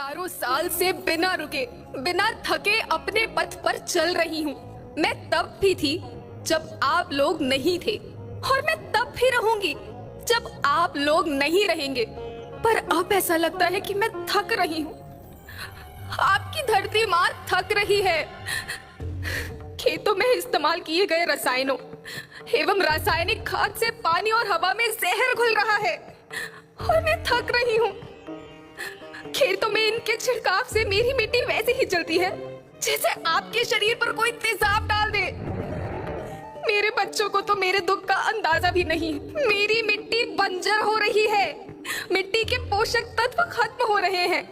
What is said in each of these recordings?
हजारों साल से बिना रुके, बिना थके अपने पथ पर चल रही हूँ। मैं तब भी थी जब आप लोग नहीं थे, और मैं तब भी रहूंगी जब आप लोग नहीं रहेंगे। पर अब ऐसा लगता है कि मैं थक रही हूँ। आपकी धरती माँ थक रही है। खेतों में इस्तेमाल किए गए रसायनों एवं रासायनिक खाद से पानी और हवा में जहर घुल रहा है, और मैं थक रही हूँ। खेतों में इनके छिड़काव से मेरी मिट्टी वैसे ही चलती है जैसे आपके शरीर पर कोई तेजाब डाल दे। मेरे बच्चों को तो मेरे दुख का अंदाजा भी नहीं। मेरी मिट्टी बंजर हो रही है, मिट्टी के पोषक तत्व खत्म हो रहे हैं।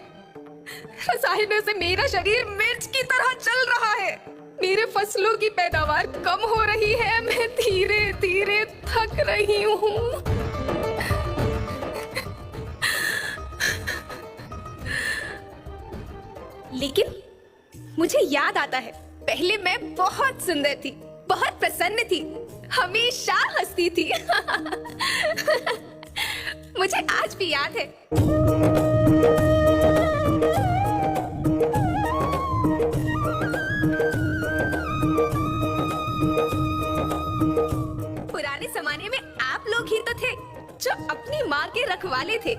रसायनों से मेरा शरीर मिर्च की तरह चल रहा है। मेरे फसलों की पैदावार कम हो रही है। मैं धीरे धीरे थक रही हूँ। लेकिन मुझे याद आता है, पहले मैं बहुत सुंदर थी, बहुत प्रसन्न थी, हमेशा हंसती थी। मुझे आज भी याद है। पुराने जमाने में आप लोग ही तो थे जो अपनी माँ के रखवाले थे।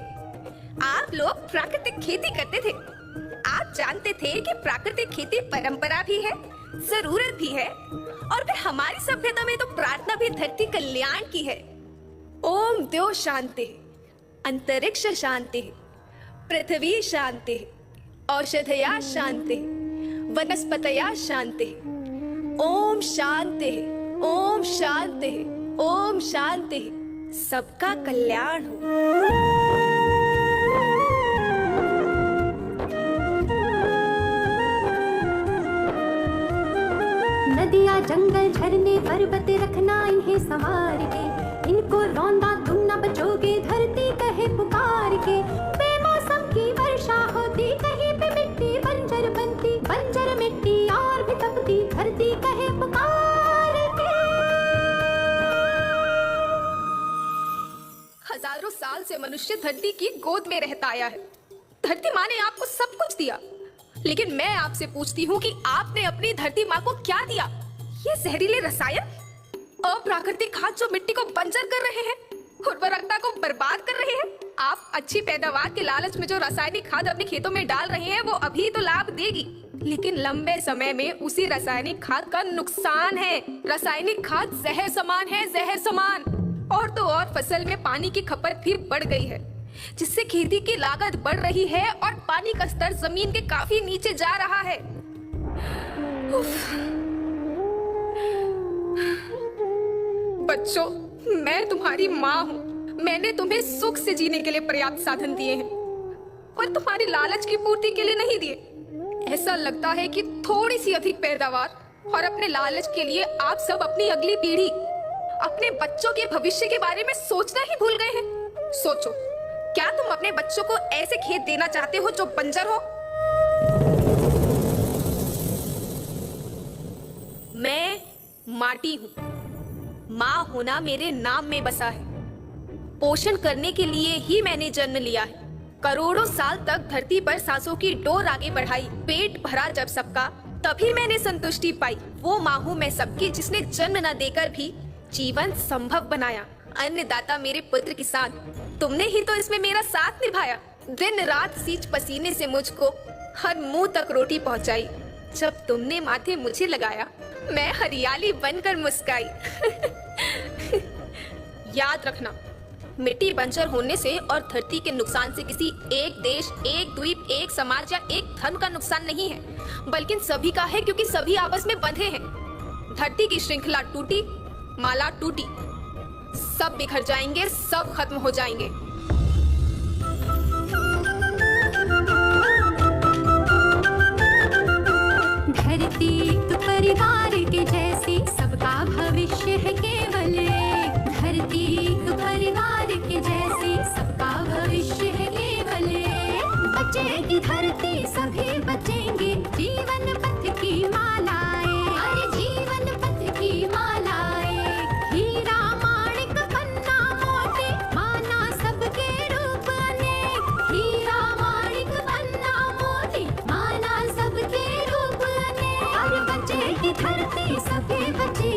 आप लोग प्राकृतिक खेती करते थे। आप जानते थे कि प्राकृतिक खेती परंपरा भी है, जरूरत भी है, और फिर हमारी सभ्यता में तो प्रार्थना भी धरती कल्याण की है। ओम द्यो शांति, अंतरिक्ष शांति, पृथ्वी शांति, औषधया शांति, वनस्पतया शांति। ओम शांति, ओम शांति, ओम शांति। सबका कल्याण हो। नदियाँ जंगल झरने पर्वत रखना इन्हें संवार के, इनको रौंदा तुम न बचोगे धरती कहे पुकार के। बेमौसम की वर्षा होती, कहीं पे मिट्टी बंजर बनती, बंजर मिट्टी और भी तपती, धरती कहे पुकार के। हजारों साल से मनुष्य धरती की गोद में रहता आया है। धरती माँ ने आपको सब कुछ दिया, लेकिन मैं आपसे पूछती हूँ कि आपने अपनी धरती माँ को क्या दिया? ये जहरीले रसायन, अप्राकृतिक खाद जो मिट्टी को बंजर कर रहे हैं, उर्वरकता को बर्बाद कर रहे हैं। आप अच्छी पैदावार के लालच में जो रासायनिक खाद अपने खेतों में डाल रहे हैं वो अभी तो लाभ देगी, लेकिन लंबे समय में उसी रासायनिक खाद का नुकसान है। रासायनिक खाद जहर समान है, जहर समान। और तो और फसल में पानी की खपत भी बढ़ गई है, जिससे खेती की लागत बढ़ रही है और पानी का स्तर जमीन के काफी नीचे जा रहा है। बच्चों, मैं तुम्हारी माँ हूँ। मैंने तुम्हें सुख से जीने के लिए पर्याप्त साधन दिए हैं, और तुम्हारी लालच की पूर्ति के लिए नहीं दिए। ऐसा लगता है कि थोड़ी सी अधिक पैदावार और अपने लालच के लिए आप सब अपनी अगली पीढ़ी, अपने बच्चों के भविष्य के बारे में सोचना ही भूल गए हैं। सोचो, क्या तुम अपने बच्चों को ऐसे खेत देना चाहते हो जो बंजर हो? मैं माटी हूँ। माँ होना मेरे नाम में बसा है। पोषण करने के लिए ही मैंने जन्म लिया है। करोड़ों साल तक धरती पर सांसों की डोर आगे बढ़ाई। पेट भरा जब सबका, तभी मैंने संतुष्टि पाई। वो माँ हूँ मैं सबकी, जिसने जन्म न देकर भी जीवन संभव बनाया। अन्नदाता मेरे पुत्र किसान, तुमने ही तो इसमें मेरा साथ निभाया। दिन रात सींच पसीने से मुझको हर मुंह तक रोटी पहुंचाई। जब तुमने माथे मुझे लगाया, मैं हरियाली बनकर मुस्काई। याद रखना, मिट्टी बंजर होने से और धरती के नुकसान से किसी एक देश, एक द्वीप, एक समाज या एक धर्म का नुकसान नहीं है, बल्कि सभी का है, क्योंकि सभी आपस में बंधे हैं। धरती की श्रृंखला टूटी, माला टूटी, सब बिखर जाएंगे, सब खत्म हो जाएंगे। धरती तो परिवार के जैसी, सबका भविष्य है केवल एक। धरती तो परिवार के जैसी, सबका भविष्य है केवल एक। बचेगी धरती, सभी बचेंगे, जीवन पथ की मालाएं, अरे जीवन पथ की मालाएं। हीरा माणिक पन्ना मोती, माना सबके रूप अनेक। हीरा माणिक पन्ना सभी बचे